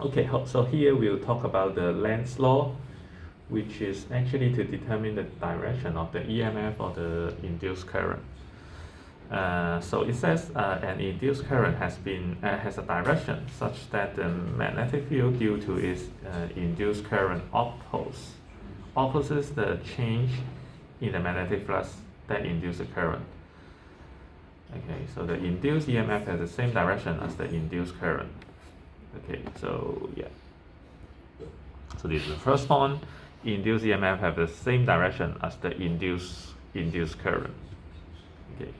Okay, so here we'll talk about the Lenz's law, which is actually to determine the direction of the EMF or the induced current. So it says an induced current has a direction such that the magnetic field due to its induced current opposes the change in the magnetic flux that induces the current. Okay, so the induced EMF has the same direction as the induced current. Okay, so yeah. So this is the first one. Induced EMF have the same direction as the induced current. Okay.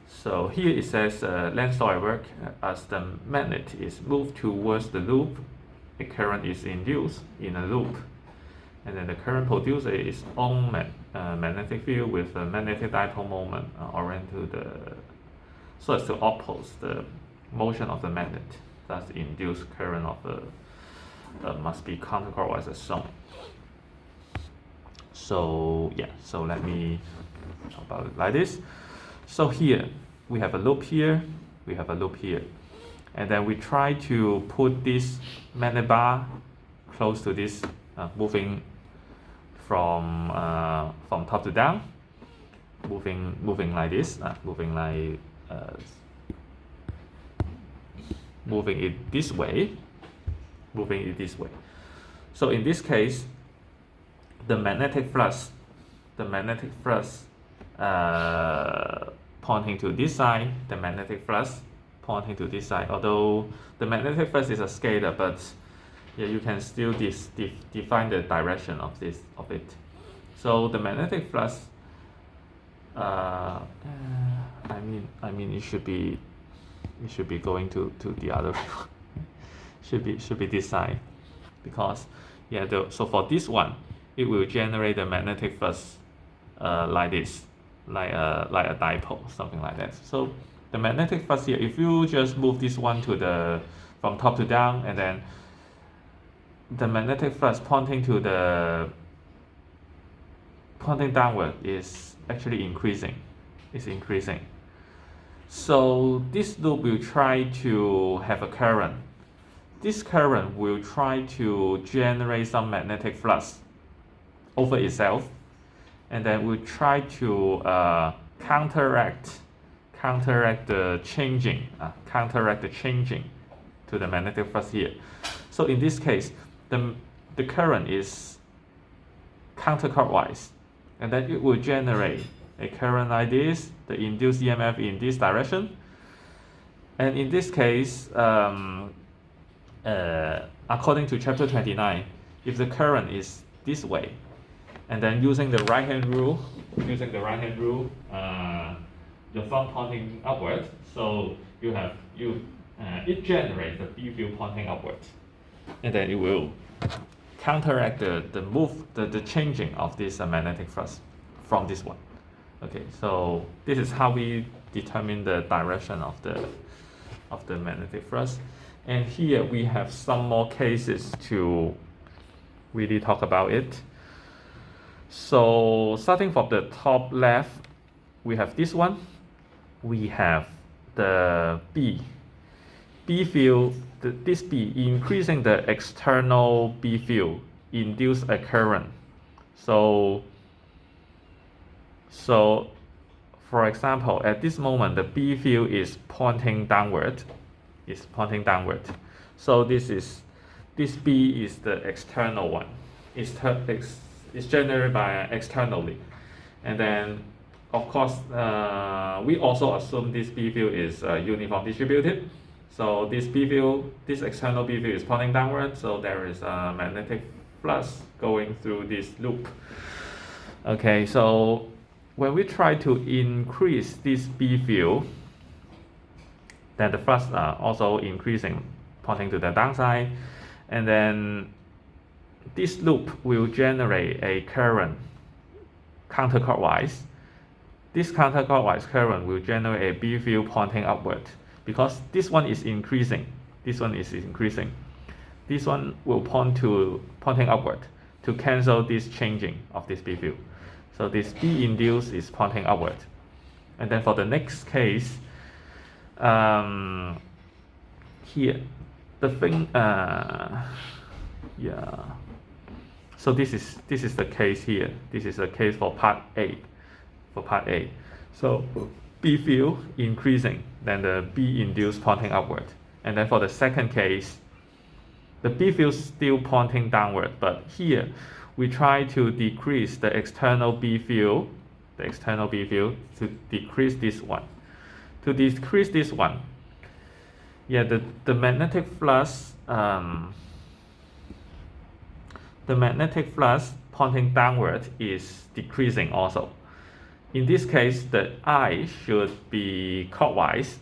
So here it says Lenz's law at work. As the magnet is moved towards the loop, a current is induced in a loop, and then the current produces its own magnetic field with a magnetic dipole moment oriented to the so as to oppose the motion of the magnet. Thus, the induced current of the must be counterclockwise as shown. So yeah, so let me talk about it like this. So here we have a loop here, we have a loop here, and then we try to put this magnet bar close to this, moving from top to down, moving like this, moving it this way, So in this case, the magnetic flux pointing to this side, the magnetic flux pointing to this side. Although the magnetic flux is a scalar, but yeah, you can still define the direction of it. So the magnetic flux, I mean, it should be going to the other should be this side, because yeah, so for this one, it will generate the magnetic flux like this, like a dipole, something like that. So the magnetic flux here, if you just move this one from top to down, and then the magnetic flux pointing downward is actually increasing. It's increasing. So this loop will try to have a current. This current will try to generate some magnetic flux over itself, and then we'll try to counteract the changing to the magnetic flux here. So in this case, the current is counterclockwise, and then it will generate a current like this, the induced EMF in this direction. And in this case, according to chapter 29, if the current is this way, and then using the right hand rule, the thumb pointing upwards, so it generates the B field pointing upwards, and then it will counteract the changing of this magnetic flux from this one. Okay, so this is how we determine the direction of the magnetic flux. And here we have some more cases to really talk about it. So starting from the top left, we have this one. We have the B field, this B increasing the external B field induce a current. So for example, at this moment the B field is pointing downward. So this B is the external one. It's generated by externally, and then of course we also assume this B field is uniform distributed. So this external B field is pointing downward, so there is a magnetic flux going through this loop. Okay, so when we try to increase this B field, then the flux are also increasing, pointing to the downside, and then this loop will generate a current counterclockwise. This counterclockwise current will generate a B field pointing upward, because this one is increasing. This one will pointing upward to cancel this changing of this B field. So this B induced is pointing upward. And then for the next case, here the thing, yeah. So this is the case here. This is the case for part A. For part A, so B field increasing, then the B induced pointing upward, and then for the second case, the B field still pointing downward, but here we try to decrease the external B field, to decrease this one. To decrease this one, yeah, the magnetic flux, pointing downward is decreasing also. In this case, the I should be clockwise,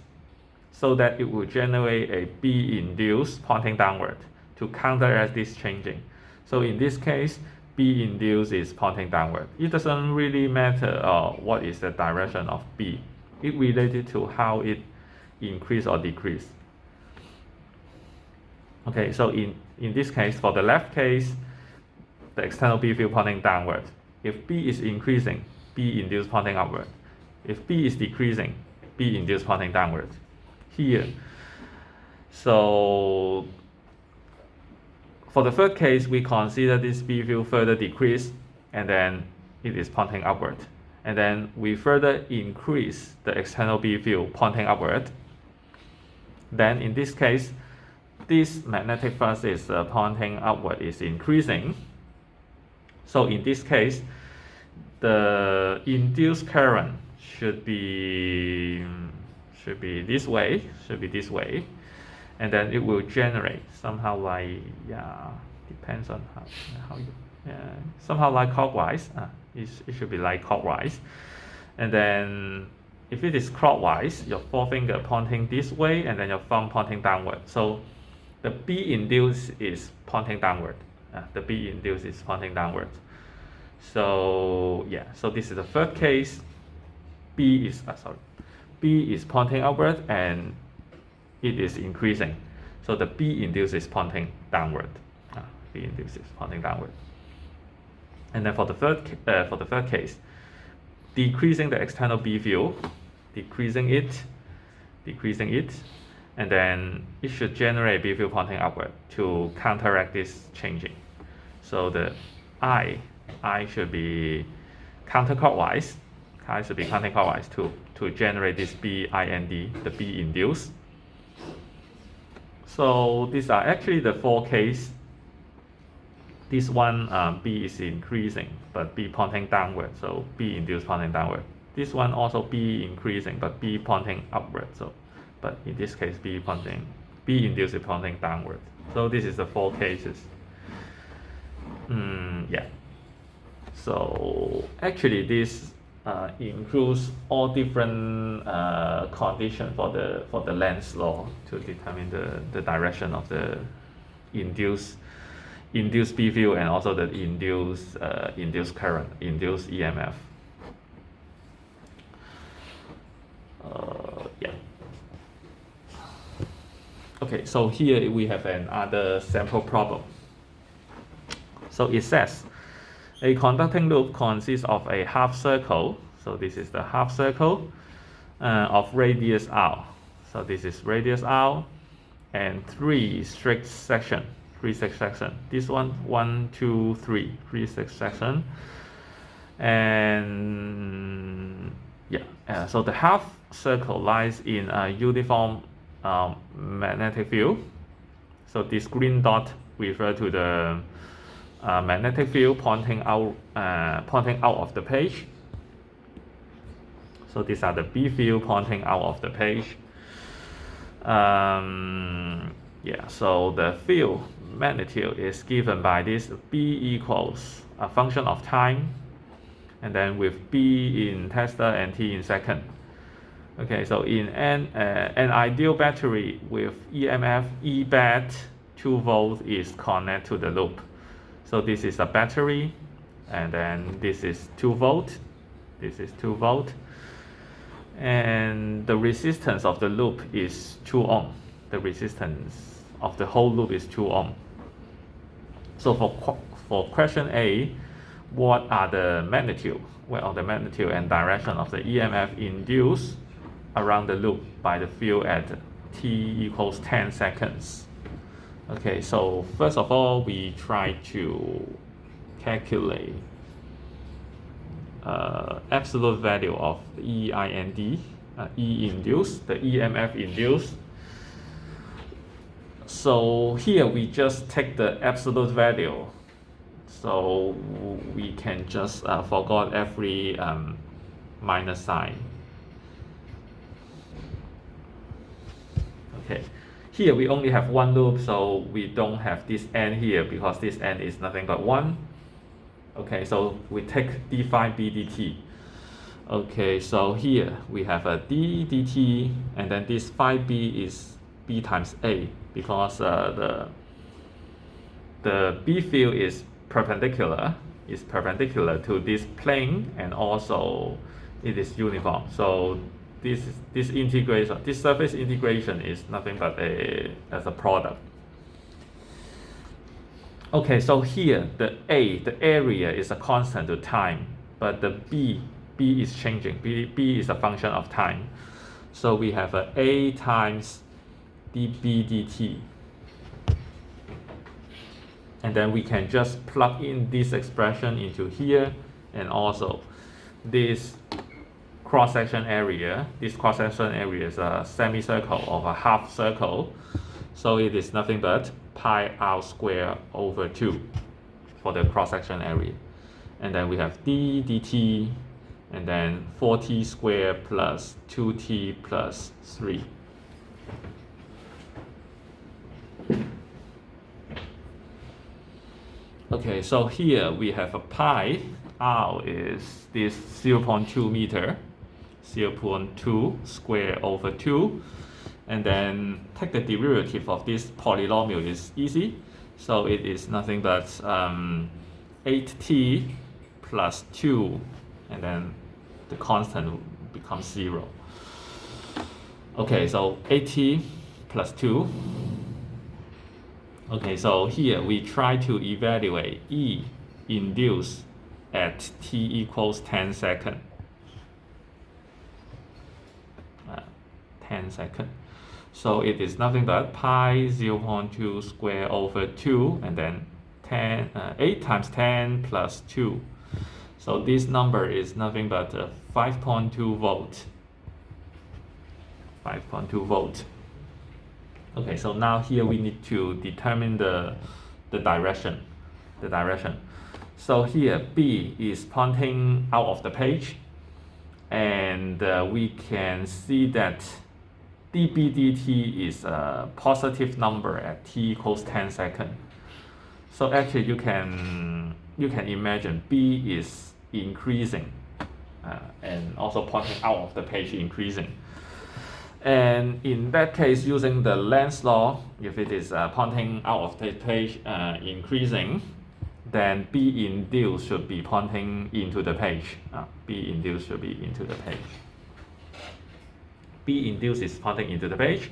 so that it will generate a B induced pointing downward to counteract this changing. So in this case, B induced is pointing downward. It doesn't really matter what is the direction of B. It related to how it increase or decrease. Okay, so in this case, for the left case, the external B field pointing downward. If B is increasing, B induced pointing upward. If B is decreasing, B induced pointing downward. Here, so for the third case, we consider this B field further decrease, and then it is pointing upward. And then we further increase the external B field pointing upward. Then in this case, this magnetic flux is pointing upward, is increasing. So in this case, the induced current should be this way, and then it will generate somehow like, depends on how you, somehow like clockwise. It should be like clockwise, and then if it is clockwise, your forefinger pointing this way, and then your thumb pointing downward. So the B induced is pointing downward. The B induced is pointing downward. So yeah, so this is the third case. B is pointing upward and it is increasing. So the B induced is pointing downward. B induced is pointing downward. And then for the third case, decreasing the external B field, decreasing it, and then it should generate B field pointing upward to counteract this changing. So the I should be counterclockwise. I should be counterclockwise to generate this BIND, the B induced. So these are actually the four cases. This one, B is increasing, but B pointing downward, so B induced pointing downward. This one also B increasing, but B pointing upward. So, but in this case, B induced is pointing downward. So this is the four cases. Yeah. So actually, this includes all different conditions for the Lenz's law to determine the direction of the induced B field and also the induced current, induced EMF. Yeah. Okay, so here we have another sample problem. So it says a conducting loop consists of a half circle. So this is the half circle of radius r. So this is radius r and three strict sections. This one, 1, 2, 3, 3 strict sections. And yeah, so the half circle lies in a uniform magnetic field. So this green dot refers to the magnetic field pointing out of the page. So these are the B field pointing out of the page. Yeah, so the field magnitude is given by this B equals a function of time, and then with B in Tesla and T in second. Okay, so in an ideal battery with EMF E bat 2 volts is connected to the loop. So this is a battery, and then this is 2 volt. This is 2 volt, and the resistance of the loop is 2 ohm. The resistance of the whole loop is 2 ohm. So for question A, what are the magnitude? Well, the magnitude and direction of the EMF induced around the loop by the field at t equals 10 seconds. Okay, so first of all, we try to calculate absolute value of EIND, E induced, the EMF induced. So here we just take the absolute value. So we can just forget every minus sign. Okay, here we only have one loop, so we don't have this n here because this n is nothing but 1. Okay, so we take d phi b dt. Okay, so here we have a d dt, and then this phi b is b times a because the b field is perpendicular to this plane, and also it is uniform. So this integration, this surface integration is nothing but as a product. Okay, so here the area is a constant to time, but the b is changing. B is a function of time. So we have a times dB dt. And then we can just plug in this expression into here, and also this cross-section area. This cross-section area is a semicircle or a half circle. So it is nothing but pi r squared over 2 for the cross-section area. And then we have d dt, and then 4t squared plus 2t plus 3. Okay, so here we have a pi. R is this 0.2 meter, 0.2 square over 2. And then take the derivative of this polynomial is easy. So it is nothing but 8t plus 2, and then the constant becomes 0. Okay, so 8t plus 2. Okay, so here we try to evaluate E induced at t equals 10 seconds. 10 seconds. So it is nothing but pi 0.2 square over 2, and then 8 times 10 plus 2. So this number is nothing but 5.2 volt. 5.2 volt. Okay, so now here we need to determine the direction. So here B is pointing out of the page, and we can see that dB dt is a positive number at t equals 10 seconds. So actually you can imagine B is increasing and also pointing out of the page increasing. And in that case, using the Lenz's law, if it is pointing out of the page increasing, then B induced should be pointing into the page. B induced should be into the page. B induced is pointing into the page.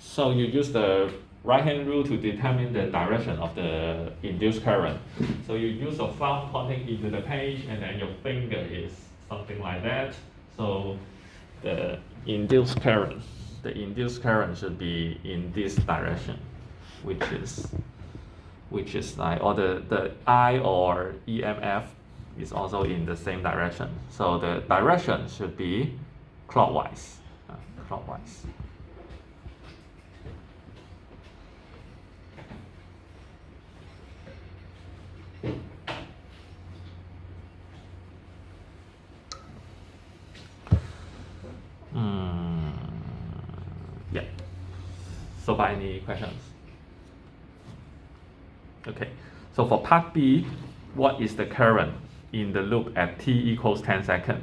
So you use the right-hand rule to determine the direction of the induced current. So you use your thumb pointing into the page, and then your finger is something like that. So the induced current should be in this direction, which is like, or the I or EMF is also in the same direction. So the direction should be clockwise. Yeah. So far, any questions? Okay. So for part B, what is the current in the loop at t equals 10 seconds?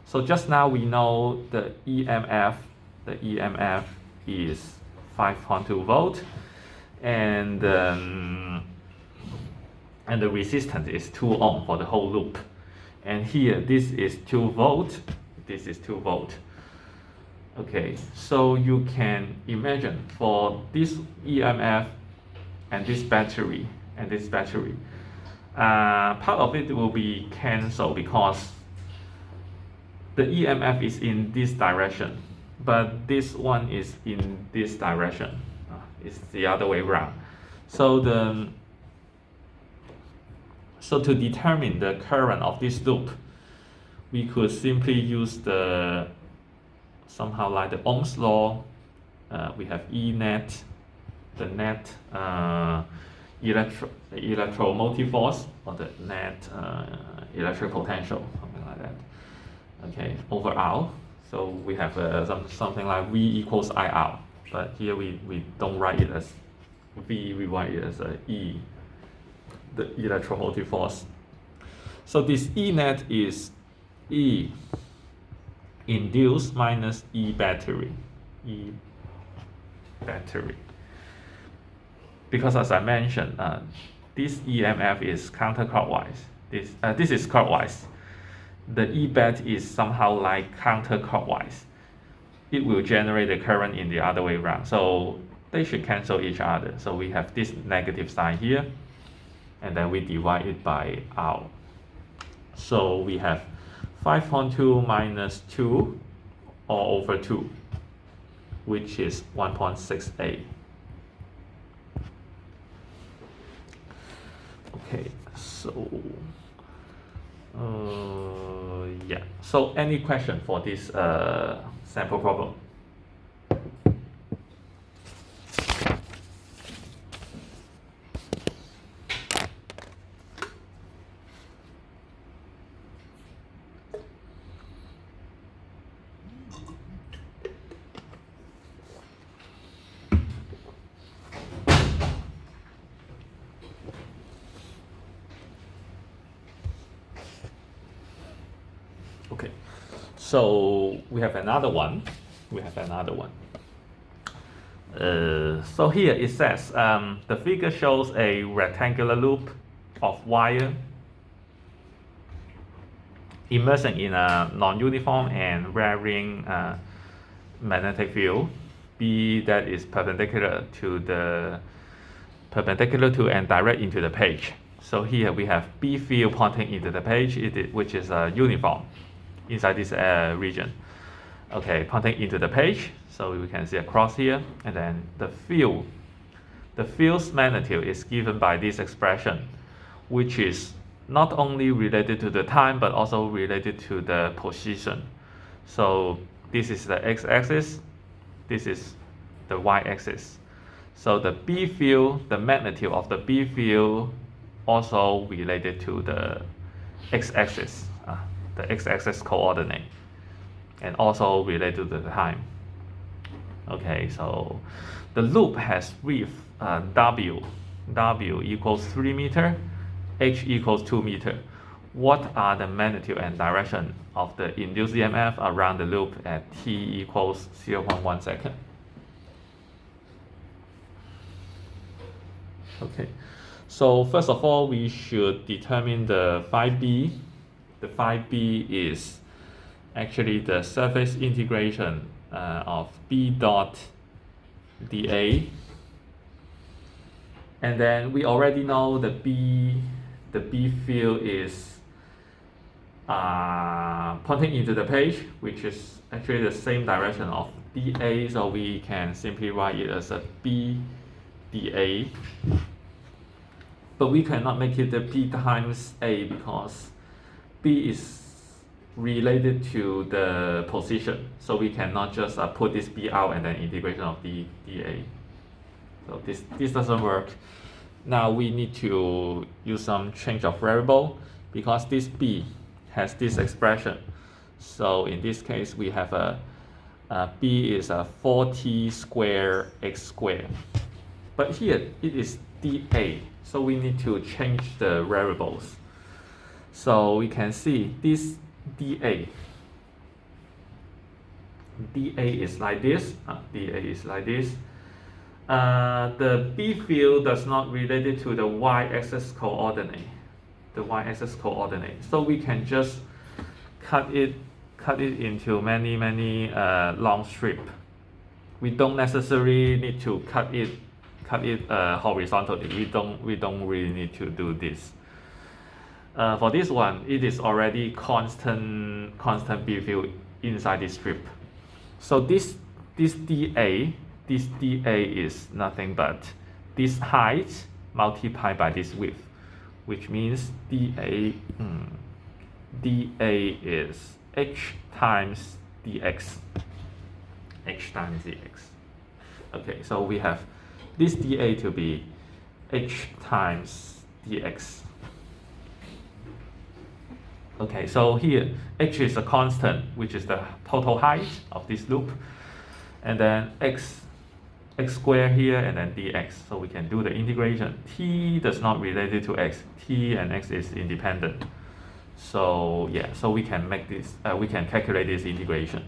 So just now we know the EMF is 5.2 volt, and the resistance is 2 ohm for the whole loop. And here this is 2 volt, this is 2 volt. Okay, so you can imagine for this EMF and this battery, part of it will be cancelled because the EMF is in this direction, but this one is in this direction. It's the other way around. So to determine the current of this loop, we could simply use the somehow like the Ohm's law. We have E net, the net electromotive force, or the net electric potential, something like that. Okay, over R. So we have something like V equals IR, but here we don't write it as V, we write it as E, the electromotive force. So this E net is E induced minus E battery. Because as I mentioned, this EMF is counterclockwise. This is clockwise. The E bat is somehow like counterclockwise. It will generate the current in the other way around. So they should cancel each other. So we have this negative sign here, and then we divide it by R. So we have 5.2 minus 2 all over 2, which is 1.68. Okay, so yeah. So any question for this sample problem? Okay, so we have another one. So here it says the figure shows a rectangular loop of wire immersing in a non-uniform and varying magnetic field B that is perpendicular to and direct into the page. So here we have B field pointing into the page, which is uniform inside this region. Okay, pointing into the page, so we can see a cross here, and then the field's magnitude is given by this expression, which is not only related to the time but also related to the position. So this is the x-axis, this is the y-axis. So the B field, the magnitude of the B field also related to the x-axis, the x-axis coordinate, and also related to the time. Okay, so the loop has width W equals 3 meter, H equals 2 meter. What are the magnitude and direction of the induced EMF around the loop at t equals 0.1 second? Okay, so first of all, we should determine the phi b. The phi b is actually the surface integration of B dot dA, and then we already know the B field is pointing into the page, which is actually the same direction of dA, so we can simply write it as a B dA, but we cannot make it the B times A because B is related to the position, so we cannot just put this B out and then integration of dA. So this doesn't work. Now we need to use some change of variable because this B has this expression. So in this case we have a B is a 4t square x square, but here it is dA, so we need to change the variables. So we can see this dA is like this. The B field does not relate to the y-axis coordinate. So we can just cut it into many long strip. We don't necessarily need to cut it horizontally. We don't really need to do this. For this one, it is already constant B field inside this strip. So this dA is nothing but this height multiplied by this width, which means dA is h times dx. H times dx. Okay, so we have this dA to be h times dx. Okay, so here h is a constant, which is the total height of this loop, and then x squared here, and then dx. So we can do the integration. T does not relate to x. T and x is independent. So yeah, so we can make this. We can calculate this integration.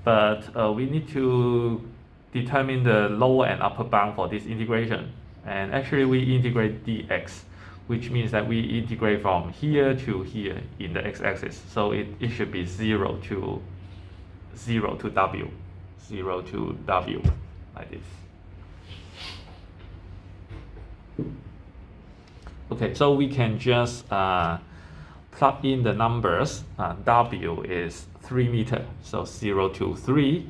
But we need to determine the lower and upper bound for this integration. And actually, we integrate dx, which means that we integrate from here to here in the x-axis. So it should be 0 to w, 0 to w, like this. Okay, so we can just plug in the numbers. W is 3 meters, so 0 to 3,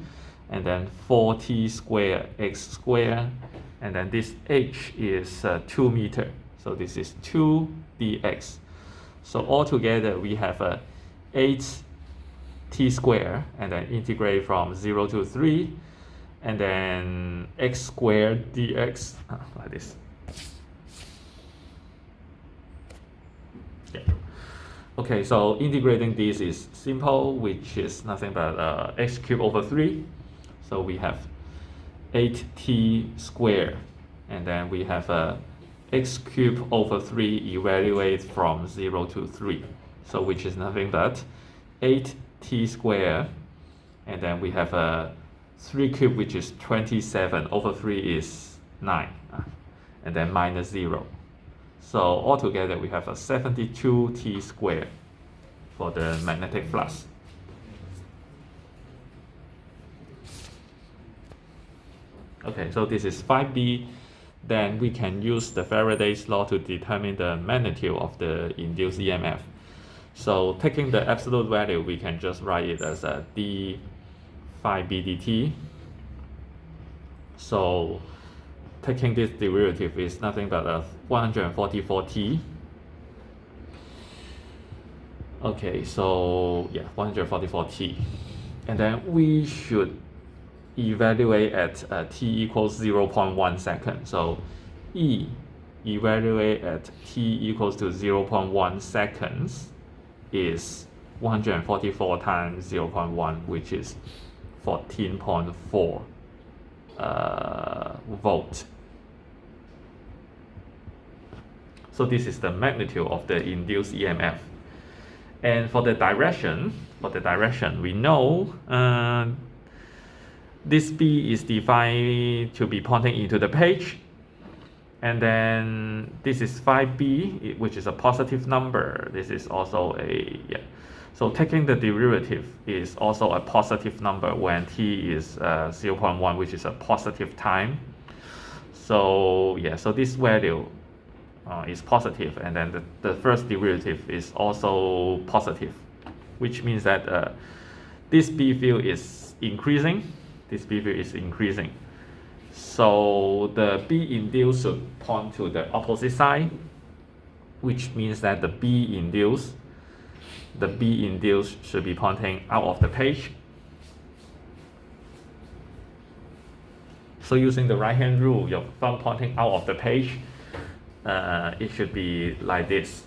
and then 4t squared x squared, and then this h is 2 meters. So this is 2 dx. So altogether we have 8t squared, and then integrate from 0 to 3, and then x squared dx, like this. Yeah. Okay, so integrating this is simple, which is nothing but x cubed over 3. So we have 8t squared, and then we have x cubed over 3 evaluate from 0 to 3. So which is nothing but 8t squared, and then we have 3 cubed, which is 27, over 3 is 9, and then minus 0. So altogether we have 72t squared for the magnetic flux. Okay, so this is 5b. Then we can use the Faraday's law to determine the magnitude of the induced EMF. So taking the absolute value, we can just write it as a d phi b dt. So taking this derivative is nothing but 144t. Okay, so yeah, 144t. And then we should evaluate at t equals 0.1 second. So E evaluate at t equals to 0.1 seconds is 144 times 0.1, which is 14.4 volt. So this is the magnitude of the induced EMF. And for the direction, we know this B is defined to be pointing into the page, and then this is 5B, which is a positive number. This is also a, yeah. So taking the derivative is also a positive number when t is 0.1, which is a positive time. So yeah, so this value is positive, and then the first derivative is also positive, which means that this B field is increasing. This B field is increasing. So the B induced should point to the opposite side, which means that the B induced should be pointing out of the page. So using the right hand rule, your thumb pointing out of the page, it should be like this.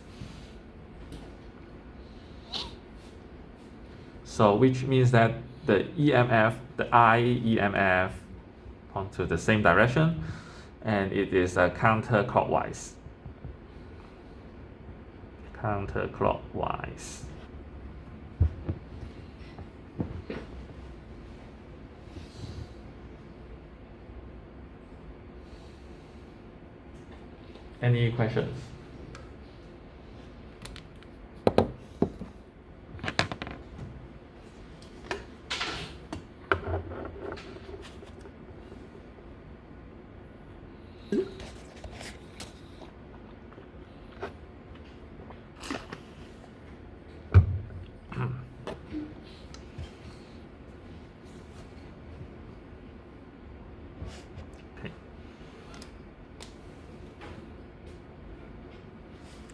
So which means that the EMF, the I EMF, point to the same direction, and it is counterclockwise. Counterclockwise. Any questions?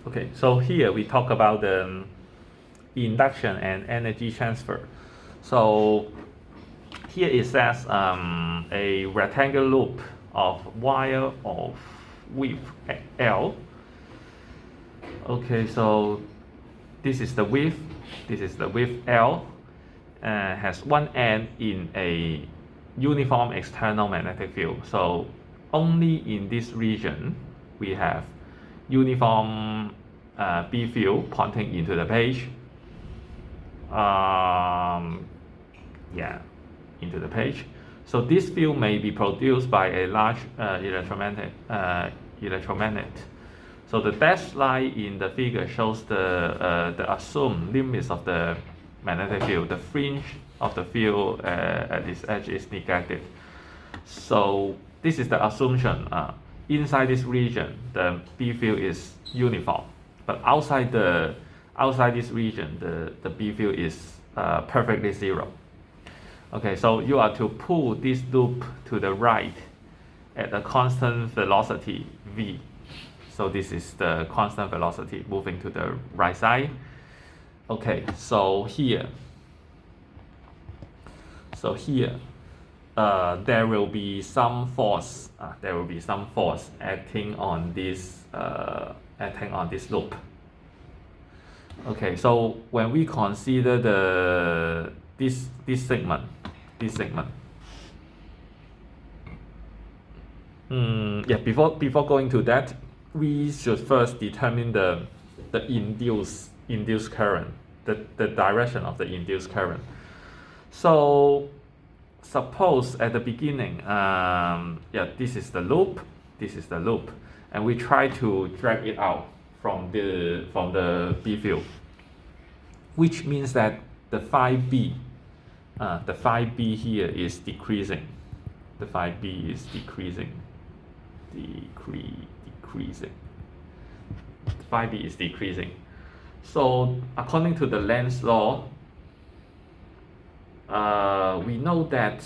Okay, so here we talk about the induction and energy transfer. So here it says a rectangular loop of wire of width L. Okay, so this is the width L, has one end in a uniform external magnetic field. So only in this region we have uniform B field pointing into the page. Yeah, into the page. So this field may be produced by a large electromagnet. So the dashed line in the figure shows the assumed limits of the magnetic field. The fringe of the field at this edge is neglected. So this is the assumption. Inside this region, the B field is uniform, but outside this region, the B field is perfectly zero. Okay, so you are to pull this loop to the right at a constant velocity v. So this is the constant velocity moving to the right side. Okay, so here there will be some force. Acting on this loop. Okay, so when we consider this segment, before going to that, we should first determine the induced current, the direction of the induced current. So suppose at the beginning, this is the loop, and we try to drag it out from the B field, which means that the phi B here is decreasing. The phi B is decreasing. Phi B is decreasing. So according to the Lenz's law, we know that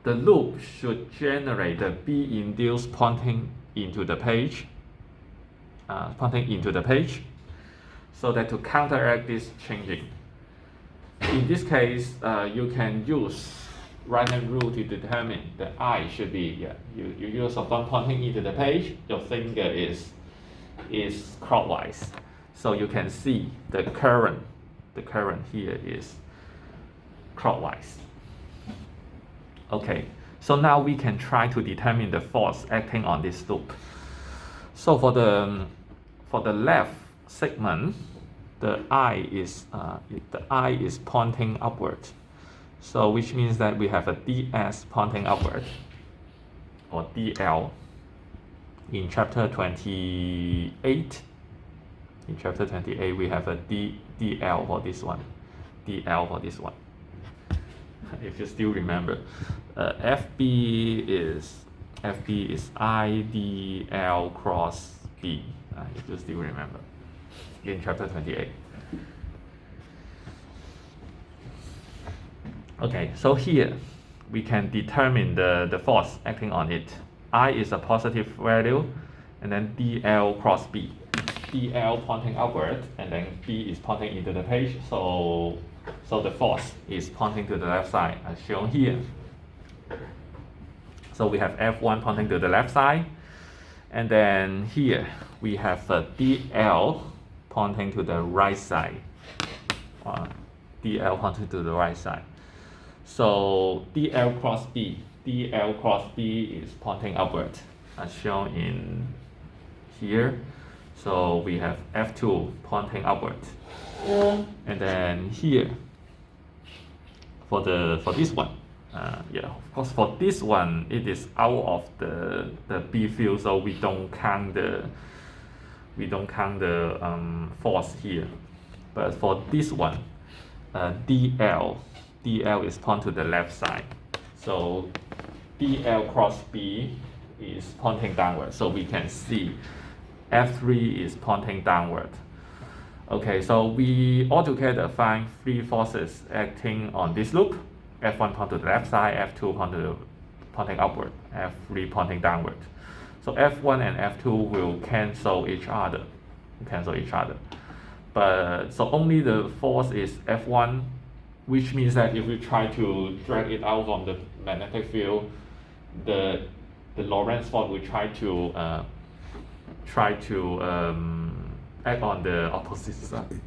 the loop should generate the B induced pointing into the page. So that to counteract this changing. In this case, you can use right-hand rule to determine the I should be, you use a one pointing into the page, your finger is clockwise. So you can see the current here is clockwise. Okay, so now we can try to determine the force acting on this loop. So for the left segment, the I is pointing upward. So which means that we have a ds pointing upward, or dl. In chapter 28, we have a dl for this one. If you still remember, FB is IDL cross B. If you still remember, in chapter 28. Okay, so here we can determine the force acting on it. I is a positive value, and then dl cross B. dl pointing upward, and then B is pointing into the page. So the force is pointing to the left side, as shown here. So we have F1 pointing to the left side, and then here we have a dl pointing to the right side. dl pointing to the right side. So dl cross B is pointing upward, as shown in here. So we have F2 pointing upward, and then here for this one, of course for this one it is out of the B field, so we don't count the force here. But for this one, dl is pointing to the left side. So dl cross B is pointing downward. So we can see F3 is pointing downward. Okay, so we altogether find three forces acting on this loop. F1 pointing to the left side, F2 pointing upward, F3 pointing downward. So F1 and F2 will cancel each other. cancel each other. But so only the force is F1, which means that if we try to drag it out from the magnetic field, the Lorentz force will try to act on the opposite side.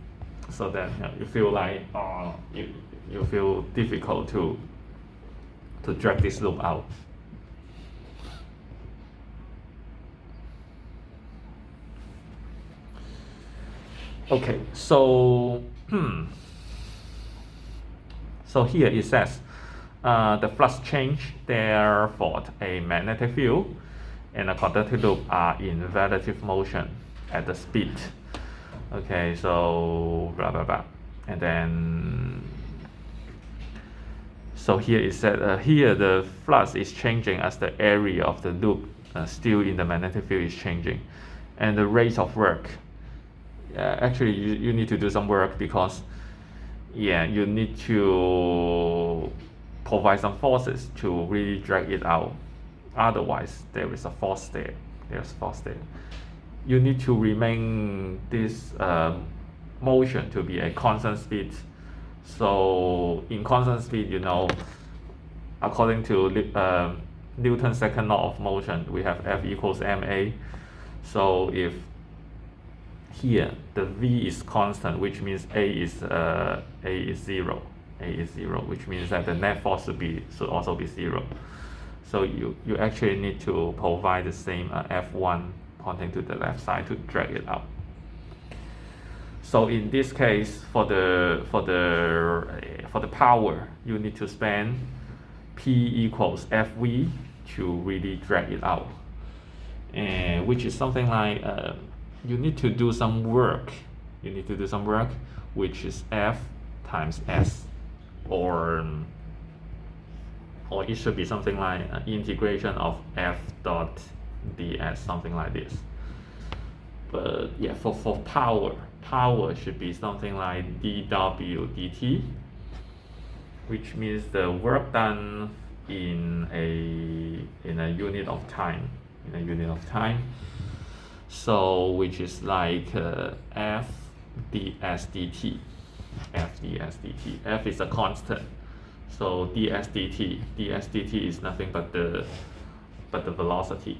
So then you feel like you feel difficult to drag this loop out. Okay, so so here it says the flux change, therefore a magnetic field and a conductive loop are in relative motion at the speed. Okay, so blah blah blah, and then so here it said here the flux is changing as the area of the loop still in the magnetic field is changing, and the rate of work. Actually, you need to do some work because you need to provide some forces to really drag it out. Otherwise, there is a force there. There's force there. You need to remain this motion to be a constant speed. So in constant speed, according to Newton's second law of motion, we have F equals ma. So if here the v is constant, which means a is zero. A is zero, which means that the net force should also be zero. So you actually need to provide the same F1 pointing to the left side to drag it out. So in this case, for the power, you need to spend P equals Fv to really drag it out, and which is something like you need to do some work. You need to do some work, which is F times S, or it should be something like integration of F dot ds, something like this. But yeah, for power should be something like dw dt, which means the work done in a unit of time. So which is like f ds dt. F is a constant, so ds dt is nothing but the velocity.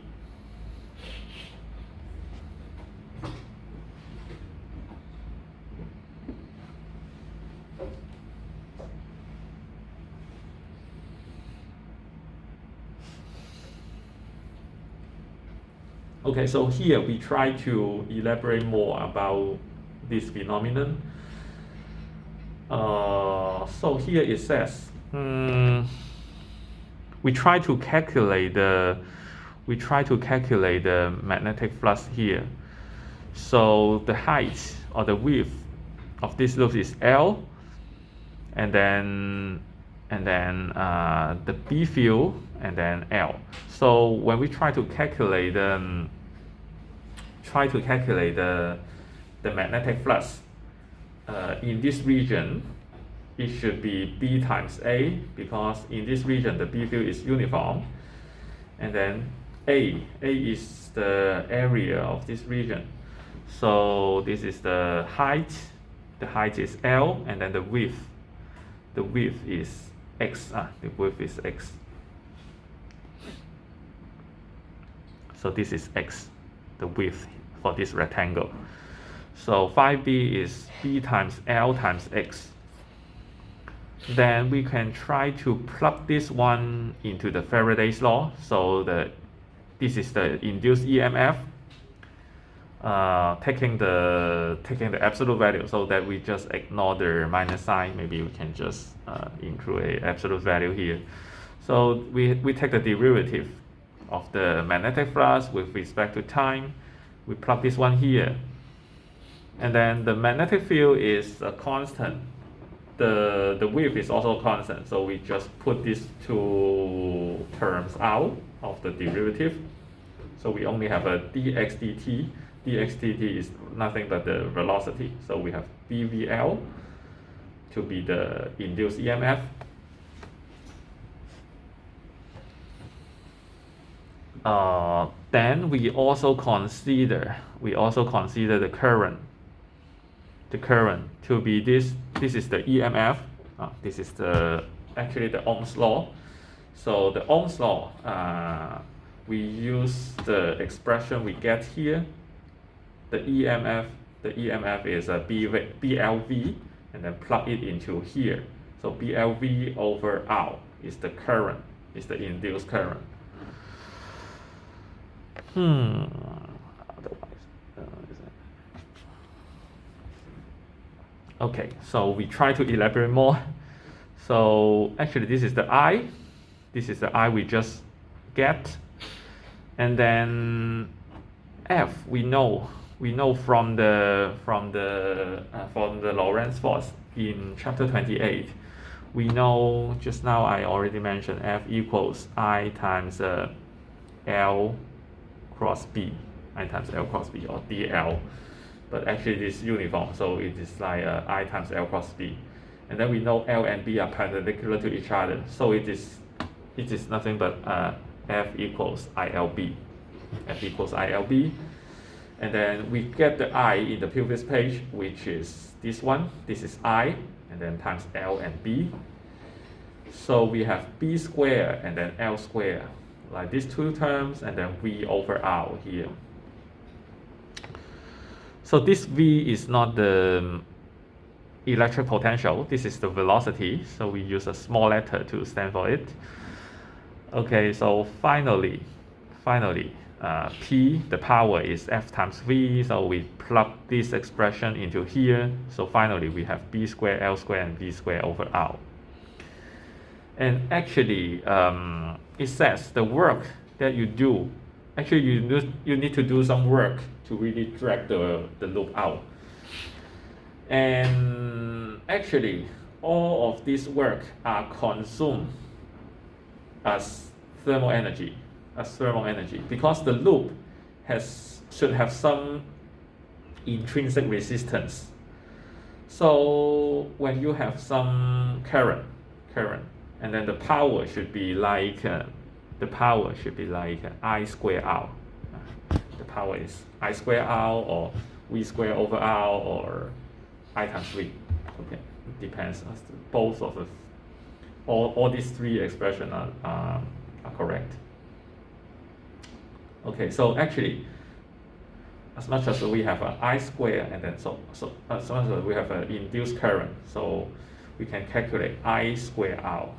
Okay, so here we try to elaborate more about this phenomenon. So here it says we try to calculate the magnetic flux here. So the height or the width of this loop is L, and then the B field, and then L. So when we try to calculate the magnetic flux in this region, it should be B times A, because in this region the B field is uniform, and then A is the area of this region. So this is the height is L, and then the width is X. The width is X. So this is X, the width for this rectangle. So 5b is B times L times X. Then we can try to plug this one into the Faraday's law. So this is the induced EMF, taking the absolute value, so that we just ignore the minus sign. Maybe we can just include an absolute value here. So we take the derivative of the magnetic flux with respect to time. We plug this one here, and then the magnetic field is a constant. The width is also constant, so we just put these two terms out of the derivative. So we only have a dx dt. Dx dt is nothing but the velocity. So we have BVL to be the induced EMF. Then we also consider the current to be this is the EMF. This is actually the Ohm's law. So the Ohm's law, we use the expression we get here. The EMF is a BLV, and then plug it into here. So BLV over R is the current, is the induced current. Okay, so we try to elaborate more. So actually this is the I we just get, and then F we know from the Lorentz force in chapter 28. We know just now I already mentioned F equals I times L cross B, I times L cross B, or DL, but actually it is uniform, so it is like I times L cross B. And then we know L and B are perpendicular to each other, so it is nothing but F equals ILB. F equals ILB. And then we get the I in the previous page, which is this one. This is I, and then times L and B. So we have B squared and then L squared, like these two terms, and then V over R here. So this V is not the electric potential, this is the velocity, so we use a small letter to stand for it. Okay, so finally, P, the power, is F times V, so we plug this expression into here. So finally we have B squared, L squared, and V squared over R. And actually, it says the work that you do, actually you need to do some work to really drag the loop out. And actually, all of this work are consumed as thermal energy, because the loop should have some intrinsic resistance. So when you have some current, and then the power should be like I square R. The power is I square R, or V square over R, or I times V. Okay, it depends. Both of the all these three expressions are correct. Okay, so actually, as much as we have an I square, and then so as much as we have an induced current, so we can calculate I square R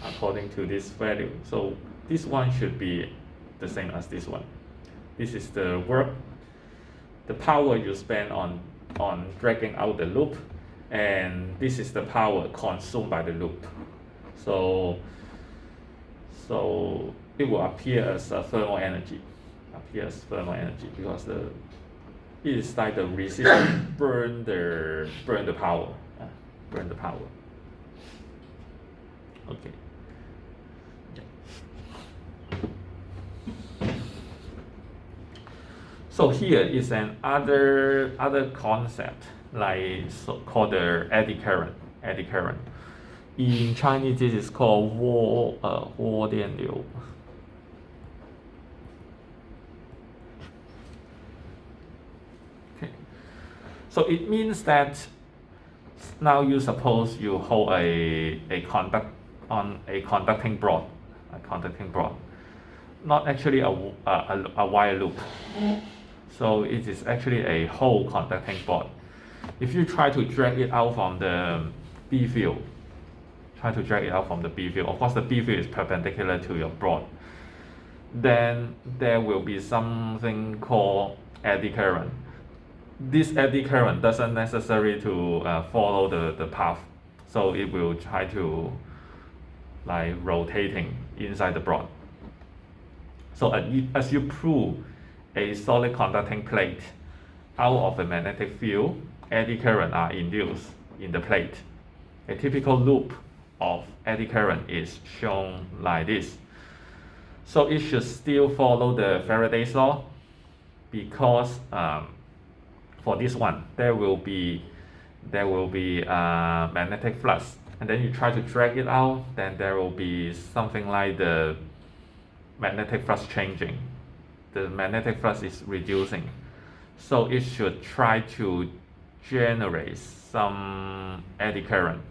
according to this value. So this one should be the same as this one. This is the work, the power you spend on dragging out the loop, and this is the power consumed by the loop. So it will appear as thermal energy, because it is like the resistance burn the power. Okay. So here is an other concept, like called the eddy current. In Chinese, this is called 涡电流. Okay. So it means that now you suppose you hold a conducting rod, not actually a wire loop. So it is actually a whole conducting rod. If you try to drag it out from the B field, of course the B field is perpendicular to your rod, then there will be something called eddy current. This eddy current doesn't necessarily to follow the path, so it will try to like rotating inside the rod. So as you pull a solid conducting plate out of the magnetic field, eddy current are induced in the plate. A typical loop of eddy current is shown like this. So it should still follow the Faraday's law, because for this one there will be magnetic flux, and then you try to drag it out, then there will be something like the magnetic flux changing. the magnetic flux is reducing. So it should try to generate some eddy current.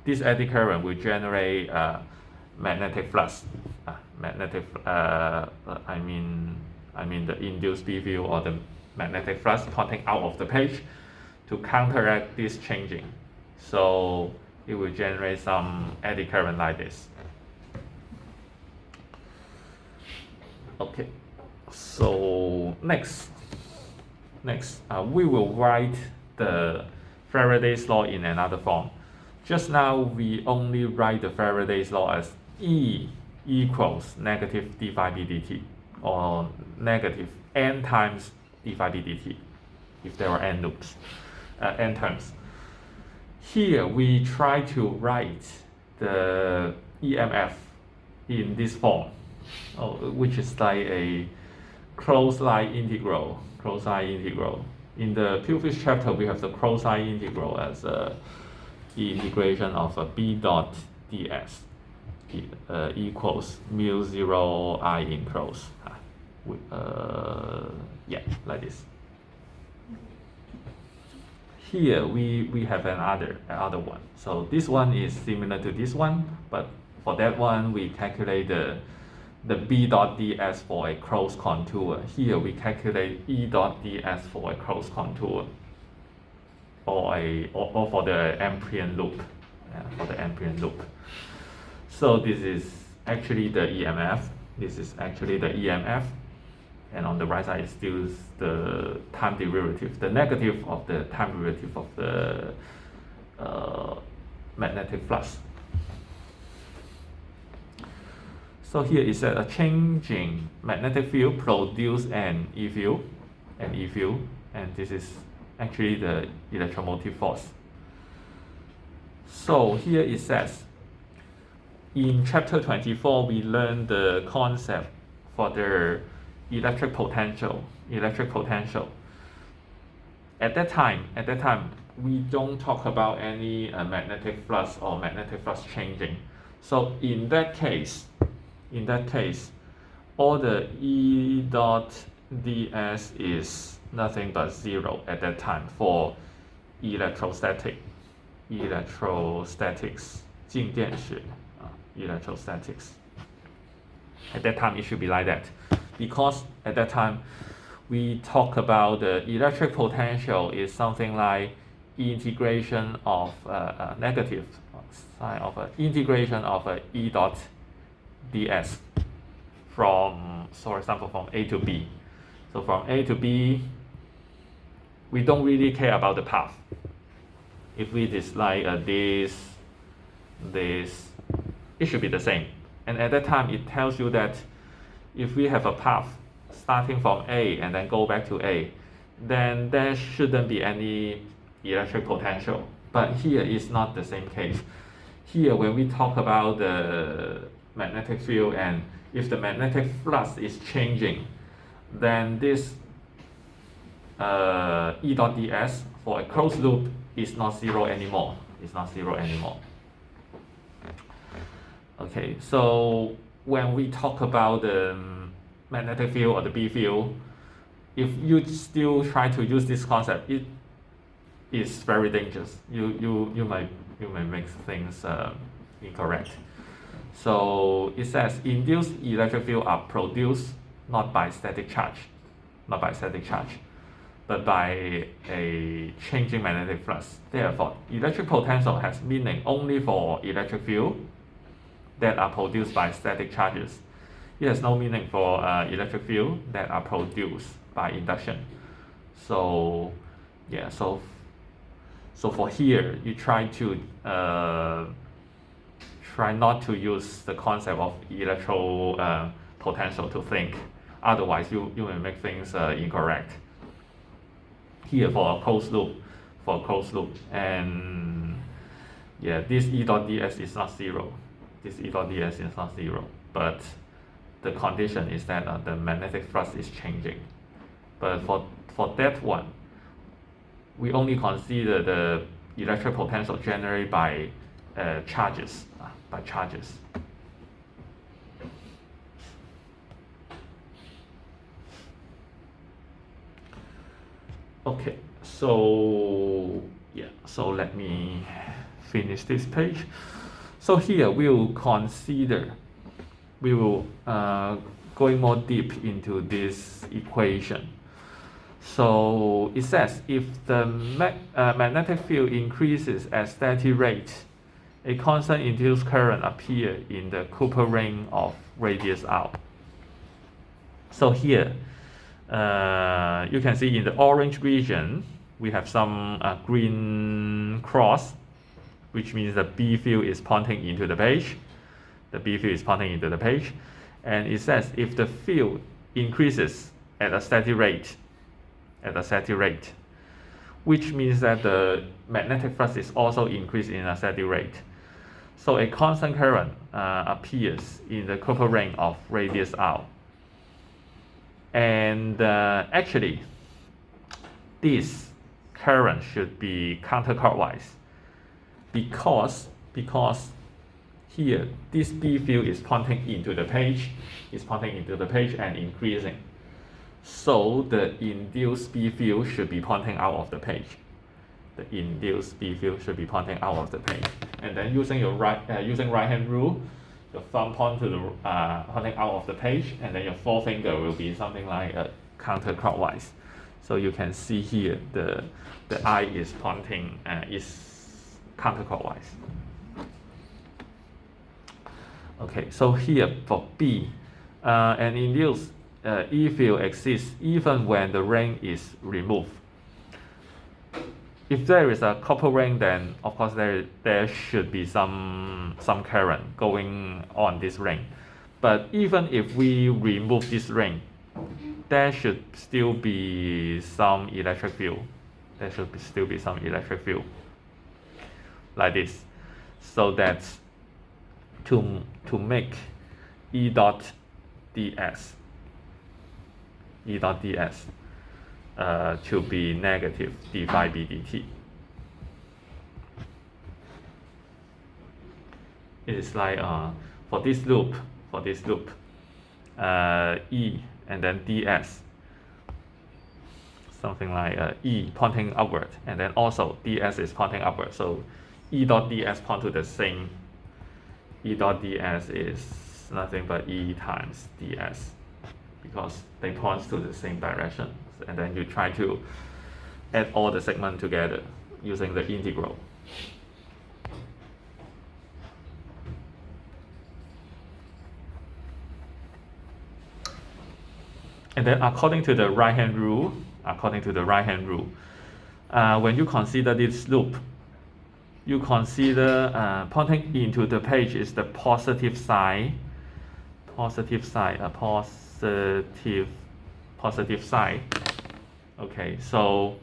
This eddy current will generate magnetic flux. I mean the induced B field or the magnetic flux pointing out of the page to counteract this changing. So it will generate some eddy current like this. Okay, so next we will write the Faraday's law in another form. Just now we only write the Faraday's law as E equals negative d phi b dt, or negative n times d phi b dt, if there are n loops, n terms. Here we try to write the EMF in this form, which is like a closed line integral. In the previous chapter, we have the closed line integral as the integration of a b dot ds equals mu 0 I enclosed. Yeah, like this. Here we have another one. So this one is similar to this one, but for that one we calculate the b dot ds for a closed contour. Here we calculate e dot ds for a closed contour, or for the Amperean loop. So this is actually the EMF. And on the right side is still the time derivative, the negative of the time derivative of the magnetic flux. So here is a changing magnetic field produce an E field, and this is actually the electromotive force. So here it says, in chapter 24 we learned the concept for the electric potential. At that time we don't talk about any magnetic flux or magnetic flux changing. So in that case, all the E dot ds is nothing but 0 at that time for electrostatics. 静电学 electrostatics. At that time it should be like that, because at that time we talk about the electric potential is something like integration of negative sign of integration of E dot ds from, for example, from A to B. So from A to B, we don't really care about the path. If it is like this, it should be the same. And at that time, it tells you that if we have a path starting from A and then go back to A, then there shouldn't be any electric potential. But here is not the same case. Here, when we talk about the magnetic field, and if the magnetic flux is changing, then this E dot ds for a closed loop is not 0 anymore. Okay, so when we talk about the magnetic field or the B field, if you still try to use this concept, it is very dangerous. You might make things incorrect. So it says induced electric field are produced not by static charge, but by a changing magnetic flux. Therefore, electric potential has meaning only for electric field that are produced by static charges. It has no meaning for electric field that are produced by induction. So yeah, so for here, you try to try not to use the concept of electro potential to think. Otherwise, you may make things incorrect. Here for a closed loop, and yeah, this E dot ds is not 0. But the condition is that the magnetic flux is changing. But for that one, we only consider the electric potential generated by charges. Okay, so yeah, so let me finish this page. So here we will going more deep into this equation. So it says if the magnetic field increases at steady rate, a constant induced current appears in the Cooper ring of radius r. So here, you can see in the orange region, we have some green cross, which means the B field is pointing into the page. The B field is pointing into the page. And it says if the field increases at a steady rate, which means that the magnetic flux is also increased in a steady rate. So a constant current appears in the Cooper ring of radius r. And actually, this current should be counterclockwise because here this B field is pointing into the page, and increasing. So the induced B field should be pointing out of the page. And then using your right hand rule, your thumb pointing out of the page, and then your forefinger will be something like counterclockwise. So you can see here the eye is pointing is counterclockwise. Okay, so here for B, an induced E field exists even when the ring is removed. If there is a copper ring, then of course there should be some current going on this ring. But even if we remove this ring, there should still be some electric field. Like this. So that's to make E dot ds to be negative d phi b dt. It is like for this loop, E and then ds, something like E pointing upward, and then also ds is pointing upward. So E dot ds point to the same. E dot ds is nothing but E times ds, because they point to the same direction. And then you try to add all the segments together using the integral. And then according to the right hand rule, when you consider this loop, you consider pointing into the page is the positive side. Okay, so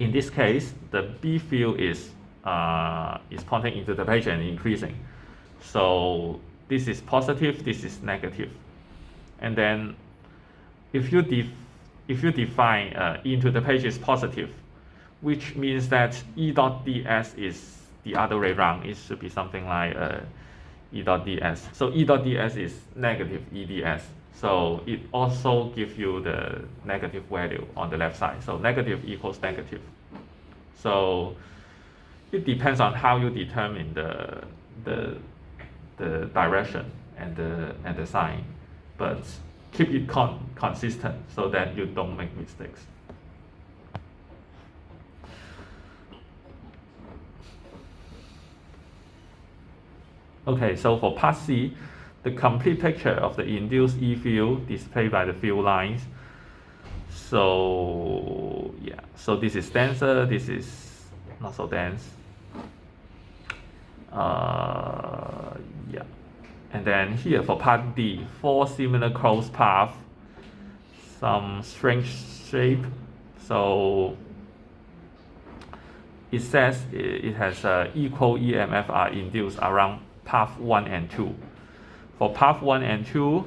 in this case, the B field is pointing into the page and increasing. So this is positive, this is negative. And then if you define into the page is positive, which means that E dot ds is the other way around. It should be something like E dot ds. So E dot ds is negative EDS. So it also gives you the negative value on the left side. So negative equals negative. So it depends on how you determine the direction and the sign, but keep it consistent so that you don't make mistakes. Okay, so for part C, the complete picture of the induced E field displayed by the field lines. So yeah, so this is denser, this is not so dense. Yeah, and then here for part D, 4 similar closed paths, some strange shape. So it says it has equal EMF are induced around path 1 and 2. For path 1 and 2,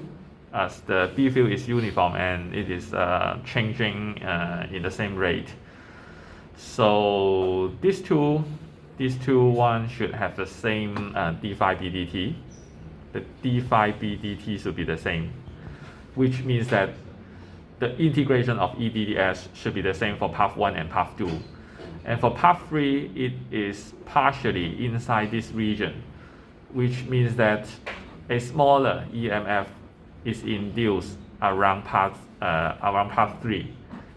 as the B field is uniform and it is changing in the same rate. So these two ones should have the same d phi b dt. The d phi b dt should be the same, which means that the integration of EDDS should be the same for path 1 and path 2. And for path 3, it is partially inside this region, which means that a smaller EMF is induced around path 3.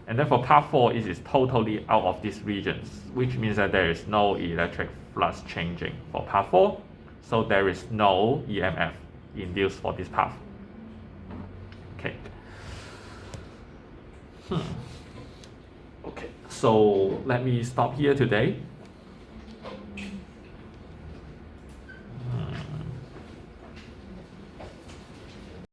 And then for path 4, it is totally out of these regions, which means that there is no electric flux changing for path 4. So there is no EMF induced for this path. Okay. Okay, so let me stop here today.